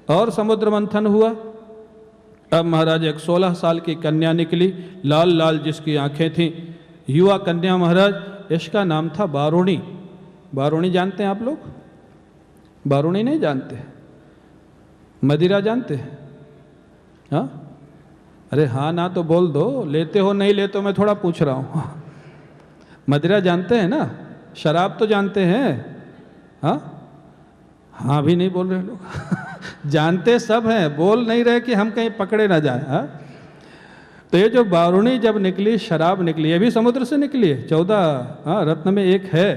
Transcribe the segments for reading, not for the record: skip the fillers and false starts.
और समुद्र मंथन हुआ। अब महाराज एक 16 साल की कन्या निकली, लाल लाल जिसकी आंखें थीं, युवा कन्या महाराज। इसका नाम था बारुणी। बारुणी जानते हैं आप लोग? बारुणी नहीं जानते? मदिरा जानते हैं? हाँ, अरे हाँ ना तो बोल दो, लेते हो नहीं लेते हो मैं थोड़ा पूछ रहा हूँ। मदिरा जानते हैं ना? शराब तो जानते हैं? हाँ हाँ भी नहीं बोल रहे लोग। जानते सब हैं, बोल नहीं रहे कि हम कहीं पकड़े ना जाए। हाँ, तो ये जो बारुणी जब निकली, शराब निकली, ये भी समुद्र से निकली है। 14 रत्न में एक है,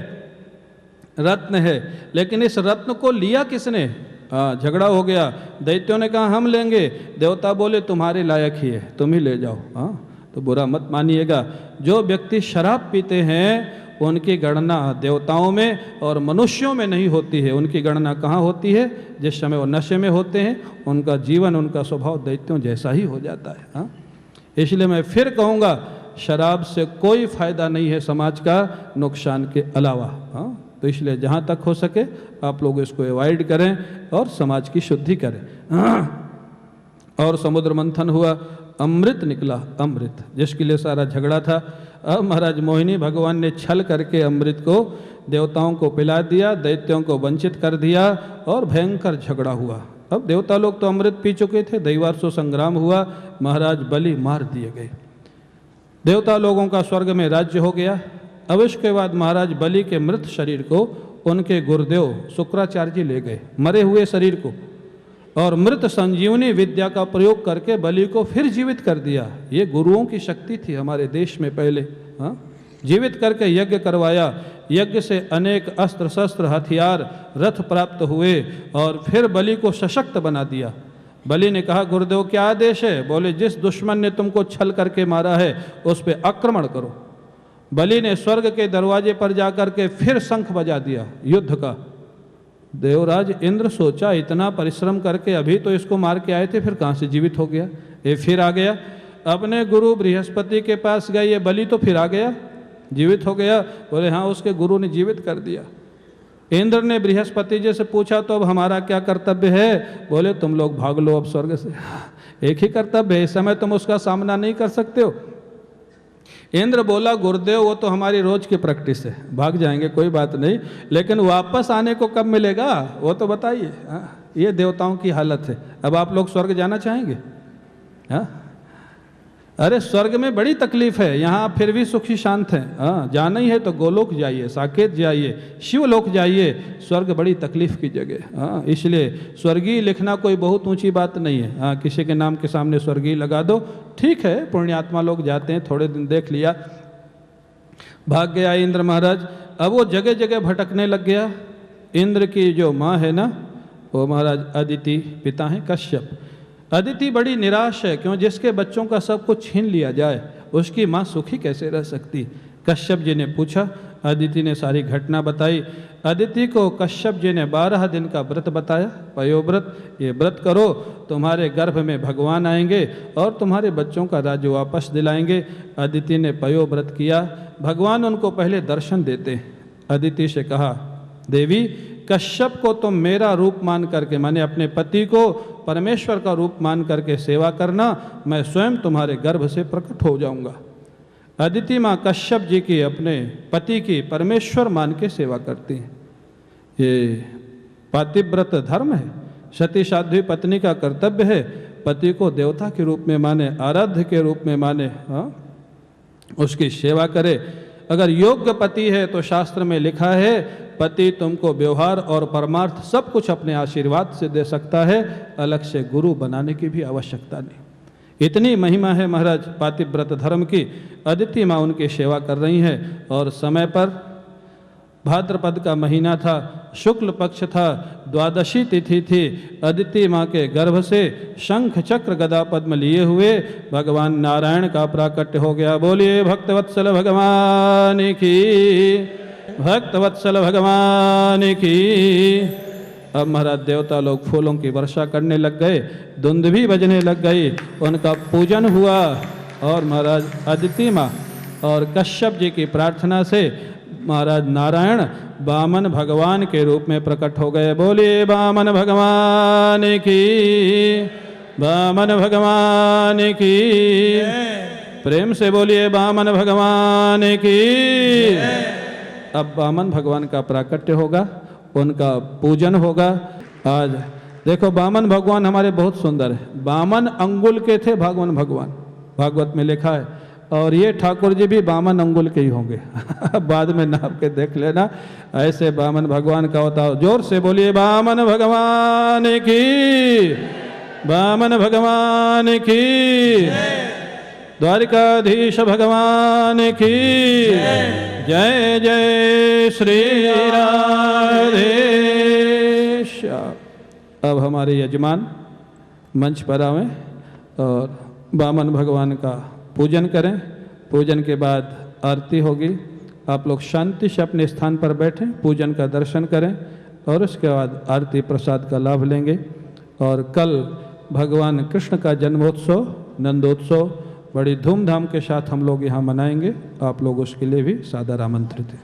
रत्न है। लेकिन इस रत्न को लिया किसने? झगड़ा हो गया। दैत्यों ने कहा हम लेंगे, देवता बोले तुम्हारे लायक ही है, तुम ही ले जाओ। तो बुरा मत मानिएगा। जो व्यक्ति शराब पीते हैं उनकी गणना देवताओं में और मनुष्यों में नहीं होती है। उनकी गणना कहाँ होती है? जिस समय वो नशे में होते हैं, उनका जीवन, उनका स्वभाव दैत्यों जैसा ही हो जाता है। इसलिए मैं फिर कहूँगा, शराब से कोई फायदा नहीं है समाज का, नुकसान के अलावा। तो इसलिए जहाँ तक हो सके आप लोग इसको अवॉइड करें और समाज की शुद्धि करें। और समुद्र मंथन हुआ, अमृत निकला, अमृत जिसके लिए सारा झगड़ा था। अब महाराज मोहिनी भगवान ने छल करके अमृत को देवताओं को पिला दिया, दैत्यों को वंचित कर दिया और भयंकर झगड़ा हुआ। अब देवता लोग तो अमृत पी चुके थे, दैवार्षो संग्राम हुआ, महाराज बलि मार दिए गए। देवता लोगों का स्वर्ग में राज्य हो गया। अब इसके बाद महाराज बलि के मृत शरीर को उनके गुरुदेव शुक्राचार्य जी ले गए, मरे हुए शरीर को, और मृत संजीवनी विद्या का प्रयोग करके बलि को फिर जीवित कर दिया। ये गुरुओं की शक्ति थी हमारे देश में पहले। जीवित करके यज्ञ करवाया। यज्ञ से अनेक अस्त्र शस्त्र हथियार रथ प्राप्त हुए और फिर बलि को सशक्त बना दिया। बलि ने कहा गुरुदेव क्या आदेश है? बोले जिस दुश्मन ने तुमको छल करके मारा है उस पर आक्रमण करो। बलि ने स्वर्ग के दरवाजे पर जाकर के फिर शंख बजा दिया युद्ध का। देवराज इंद्र सोचा इतना परिश्रम करके अभी तो इसको मार के आए थे, फिर कहाँ से जीवित हो गया? ये फिर आ गया। अपने गुरु बृहस्पति के पास गए, ये बलि तो फिर आ गया, जीवित हो गया। बोले हाँ, उसके गुरु ने जीवित कर दिया। इंद्र ने बृहस्पति जी से पूछा तो अब हमारा क्या कर्तव्य है? बोले तुम लोग भाग लो अब स्वर्ग से। एक ही कर्तव्य है, इस समय तुम उसका सामना नहीं कर सकते हो। इंद्र बोला गुरुदेव वो तो हमारी रोज की प्रैक्टिस है, भाग जाएंगे कोई बात नहीं, लेकिन वापस आने को कब मिलेगा वो तो बताइए। ये देवताओं की हालत है। अब आप लोग स्वर्ग जाना चाहेंगे? अरे स्वर्ग में बड़ी तकलीफ है, यहाँ आप फिर भी सुखी शांत हैं। जाना ही है तो गोलोक जाइए, साकेत जाइए, शिवलोक जाइए। स्वर्ग बड़ी तकलीफ की जगह। इसलिए स्वर्गीय लिखना कोई बहुत ऊंची बात नहीं है। किसी के नाम के सामने स्वर्गीय लगा दो, ठीक है, पुण्यात्मा लोग जाते हैं, थोड़े दिन देख लिया, भाग गया इंद्र महाराज। अब वो जगह जगह भटकने लग गया। इंद्र की जो माँ है ना, वो महाराज अदिति, पिता हैं कश्यप। अदिति बड़ी निराश है, क्यों? जिसके बच्चों का सब कुछ छीन लिया जाए उसकी माँ सुखी कैसे रह सकती? कश्यप जी ने पूछा, अदिति ने सारी घटना बताई। अदिति को कश्यप जी ने 12 दिन का व्रत बताया, पयोव्रत। ये व्रत करो, तुम्हारे गर्भ में भगवान आएंगे और तुम्हारे बच्चों का राज्य वापस दिलाएंगे। अदिति ने पयोव्रत किया। भगवान उनको पहले दर्शन देते। अदिति से कहा, देवी कश्यप को तुम मेरा रूप मान करके, माने अपने पति को परमेश्वर का रूप मान करके सेवा करना, मैं स्वयं तुम्हारे गर्भ से प्रकट हो जाऊंगा। अदिति माँ कश्यप जी की, अपने पति की परमेश्वर मान के सेवा करती हैं। ये पातिव्रत धर्म है। सती साध्वी पत्नी का कर्तव्य है पति को देवता के रूप में माने, आराध्य के रूप में माने, उसकी सेवा करे। अगर योग्य पति है तो शास्त्र में लिखा है पति तुमको व्यवहार और परमार्थ सब कुछ अपने आशीर्वाद से दे सकता है, अलग से गुरु बनाने की भी आवश्यकता नहीं। इतनी महिमा है महाराज पातिव्रत धर्म की। अदिति माँ उनकी सेवा कर रही हैं और समय पर भाद्रपद का महीना था, शुक्ल पक्ष था, द्वादशी तिथि थी। अदिति माँ के गर्भ से शंख चक्र गदा पद्म लिए हुए भगवान नारायण का प्राकट्य हो गया। बोलिए भक्तवत्सल भगवान की, भक्तवत्सल भगवान की। अब महाराज देवता लोग फूलों की वर्षा करने लग गए, धुंध भी बजने लग गई, उनका पूजन हुआ और महाराज अदिति माँ और कश्यप जी की प्रार्थना से महाराज नारायण वामन भगवान के रूप में प्रकट हो गए। बोलिए वामन भगवान की, वामन भगवान की। प्रेम से बोलिए वामन भगवान की। अब वामन भगवान का प्राकट्य होगा, उनका पूजन होगा। आज देखो वामन भगवान हमारे बहुत सुंदर है। वामन अंगुल के थे भगवान भगवान, भागवत में लिखा है। और ये ठाकुर जी भी वामन अंगुल के ही होंगे। बाद में नाप के देख लेना। ऐसे वामन भगवान का होता हो। जोर से बोलिए वामन भगवान की, वामन भगवान की। द्वारिकाधीश भगवान की जय जय श्री राधे। अब हमारे यजमान मंच पर आवें और वामन भगवान का पूजन करें। पूजन के बाद आरती होगी। आप लोग शांति से अपने स्थान पर बैठें, पूजन का दर्शन करें और उसके बाद आरती प्रसाद का लाभ लेंगे। और कल भगवान कृष्ण का जन्मोत्सव, नंदोत्सव बड़ी धूमधाम के साथ हम लोग यहाँ मनाएंगे। आप लोग उसके लिए भी सादर आमंत्रित हैं।